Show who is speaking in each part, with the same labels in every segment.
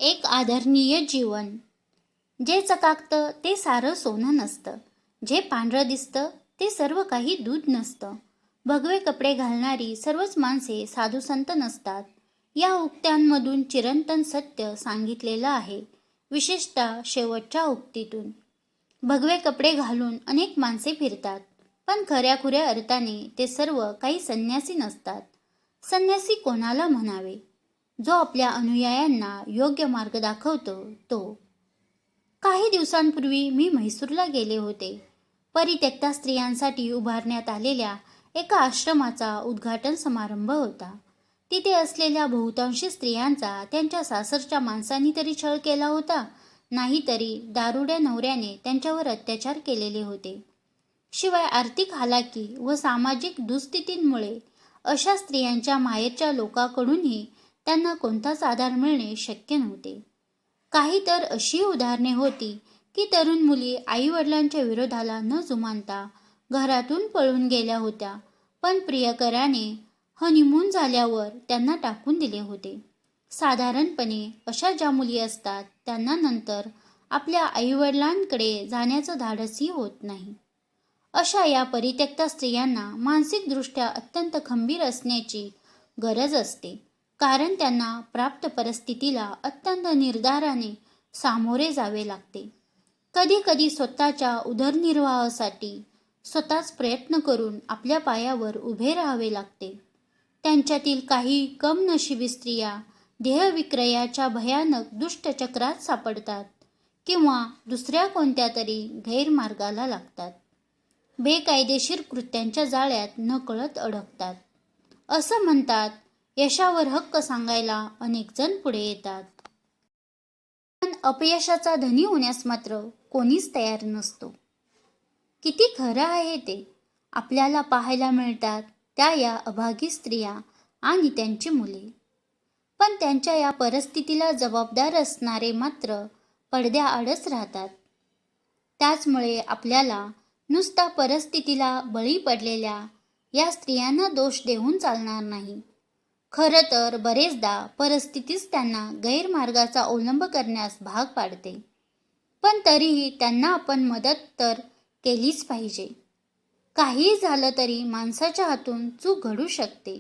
Speaker 1: एक आदरणीय जीवन. जे चकाकतं ते सारं सोनं नसतं. जे पांढरं दिसतं ते सर्व काही दूध नसतं. भगवे कपडे घालणारी सर्वच माणसे साधुसंत नसतात. या उक्त्यांमधून चिरंतन सत्य सांगितलेलं आहे, विशेषतः शेवटच्या उक्तीतून. भगवे कपडे घालून अनेक माणसे फिरतात, पण खऱ्याखुऱ्या अर्थाने ते सर्व काही संन्यासी नसतात. संन्यासी कोणाला म्हणावे? जो आपल्या अनुयायांना योग्य मार्ग दाखवतो तो. काही दिवसांपूर्वी मी म्हैसूरला गेले होते. परित्यक्ता स्त्रियांसाठी उभारण्यात आलेल्या एका आश्रमाचा उद्घाटन समारंभ होता. तिथे असलेल्या बहुतांशी स्त्रियांचा त्यांच्या सासरच्या माणसांनी तरी छळ केला होता, नाहीतरी दारुड्या नवऱ्याने त्यांच्यावर अत्याचार केलेले होते. शिवाय आर्थिक हालाकी व सामाजिक दुःस्थितींमुळे अशा स्त्रियांच्या माहेरच्या लोकांकडूनही त्यांना कोणताच आधार मिळणे शक्य नव्हते. काही तर अशी उदाहरणे होती की तरुण मुली आईवडिलांच्या विरोधाला न जुमानता घरातून पळून गेल्या होत्या, पण प्रियकराने हनीमून झाल्यावर त्यांना टाकून दिले होते. साधारणपणे अशा ज्या मुली असतात त्यांना नंतर आपल्या आईवडिलांकडे जाण्याचं धाडसही होत नाही. अशा या परित्यक्ता स्त्रियांना मानसिकदृष्ट्या अत्यंत खंबीर असण्याची गरज असते, कारण त्यांना प्राप्त परिस्थितीला अत्यंत निर्धाराने सामोरे जावे लागते. कधी कधी स्वतःच्या उदरनिर्वाहासाठी स्वतःच प्रयत्न करून आपल्या पायावर उभे राहावे लागते. त्यांच्यातील काही कमनशिबी स्त्रिया देहविक्रयाच्या भयानक दुष्टचक्रात सापडतात किंवा दुसऱ्या कोणत्या तरी गैरमार्गाला लागतात. बेकायदेशीर कृत्यांच्या जाळ्यात नकळत अडकतात. असं म्हणतात, यशावर हक्क सांगायला अनेक जण पुढे येतात, पण अपयशाचा धनी होण्यास मात्र कोणीच तयार नसतो. किती खरं आहे ते आपल्याला पाहायला मिळतात त्या या अभागी स्त्रिया आणि त्यांची मुले. पण त्यांच्या या परिस्थितीला जबाबदार असणारे मात्र पडद्याआडच राहतात. त्याचमुळे आपल्याला नुसता परिस्थितीला बळी पडलेल्या या स्त्रियांना दोष देऊन चालणार नाही. खरं तर बरेचदा परिस्थितीच त्यांना गैरमार्गाचा अवलंब करण्यास भाग पाडते, पण तरीही त्यांना आपण मदत तर केलीच पाहिजे. काहीही झालं तरी माणसाच्या हातून चूक घडू शकते.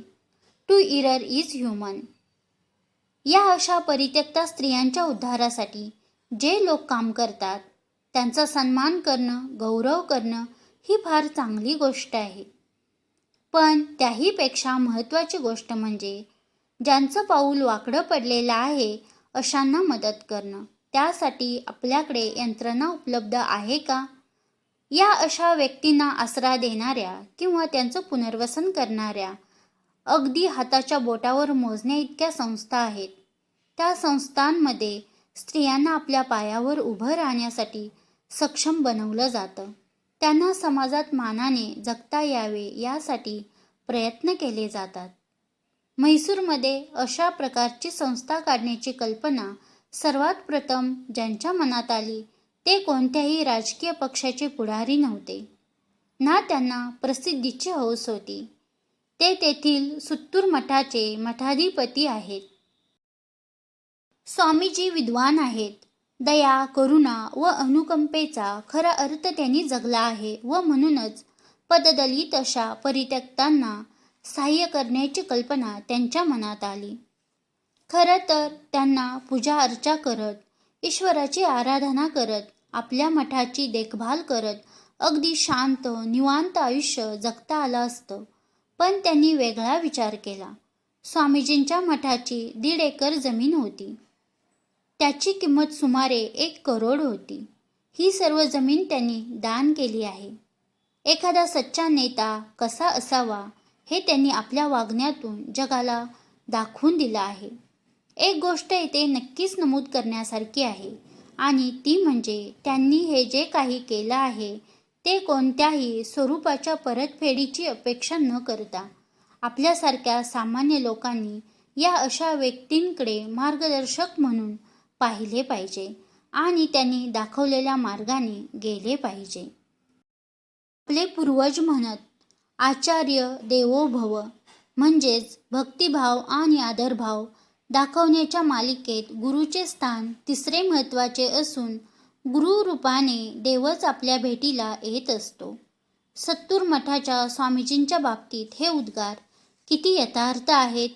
Speaker 1: To err is human. या अशा परित्यक्ता स्त्रियांच्या उद्धारासाठी जे लोक काम करतात त्यांचा सन्मान करणं, गौरव करणं ही फार चांगली गोष्ट आहे. पण त्याहीपेक्षा महत्त्वाची गोष्ट म्हणजे ज्यांचं पाऊल वाकडं पडलेलं आहे अशांना मदत करणं. त्यासाठी आपल्याकडे यंत्रणा उपलब्ध आहे का? या अशा व्यक्तींना आसरा देणाऱ्या किंवा त्यांचं पुनर्वसन करणाऱ्या अगदी हाताच्या बोटावर मोजण्या इतक्या संस्था आहेत. त्या संस्थांमध्ये स्त्रियांना आपल्या पायावर उभं राहण्यासाठी सक्षम बनवलं जातं. त्यांना समाजात मानाने जगता यावे यासाठी प्रयत्न केले जातात. म्हैसूरमध्ये अशा प्रकारची संस्था काढण्याची कल्पना सर्वात प्रथम ज्यांच्या मनात आली ते कोणत्याही राजकीय पक्षाचे पुढारी नव्हते, ना त्यांना प्रसिद्धीची हौस होती. ते तेथील सुत्तूर मठाचे मठाधिपती आहेत. स्वामीजी विद्वान आहेत. दया, करुणा व अनुकंपेचा खरा अर्थ त्यांनी जगला आहे व म्हणूनच पददलित अशा परित्यक्तांना सहाय्य करण्याची कल्पना त्यांच्या मनात आली. खरं तर त्यांना पूजा अर्चा करत, ईश्वराची आराधना करत, आपल्या मठाची देखभाल करत अगदी शांत निवांत आयुष्य जगता आलं असतं, पण त्यांनी वेगळा विचार केला. स्वामीजींच्या मठाची 1.5 एकर जमीन होती. त्याची किंमत सुमारे 1 करोड होती. ही सर्व जमीन त्यांनी दान केली आहे. एखादा सच्चा नेता कसा असावा हे त्यांनी आपल्या वागण्यातून जगाला दाखवून दिलं आहे. एक गोष्ट इथे नक्कीच नमूद करण्यासारखी आहे आणि ती म्हणजे त्यांनी हे जे काही केलं आहे ते कोणत्याही स्वरूपाच्या परतफेडीची अपेक्षा न करता आपल्यासारख्या सामान्य लोकांनी या अशा व्यक्तींकडे मार्गदर्शक म्हणून पाहिले पाहिजे आणि त्यांनी दाखवलेल्या मार्गाने गेले पाहिजे. आपले पूर्वज म्हणत, आचार्य देवो भव, म्हणजेच भक्तिभाव आणि आदरभाव दाखवण्याच्या मालिकेत गुरुचे स्थान तिसरे महत्त्वाचे असून गुरुरूपाने देवच आपल्या भेटीला येत असतो. सत्तूर मठाच्या स्वामीजींच्या बाबतीत हे उद्गार किती यथार्थ आहेत.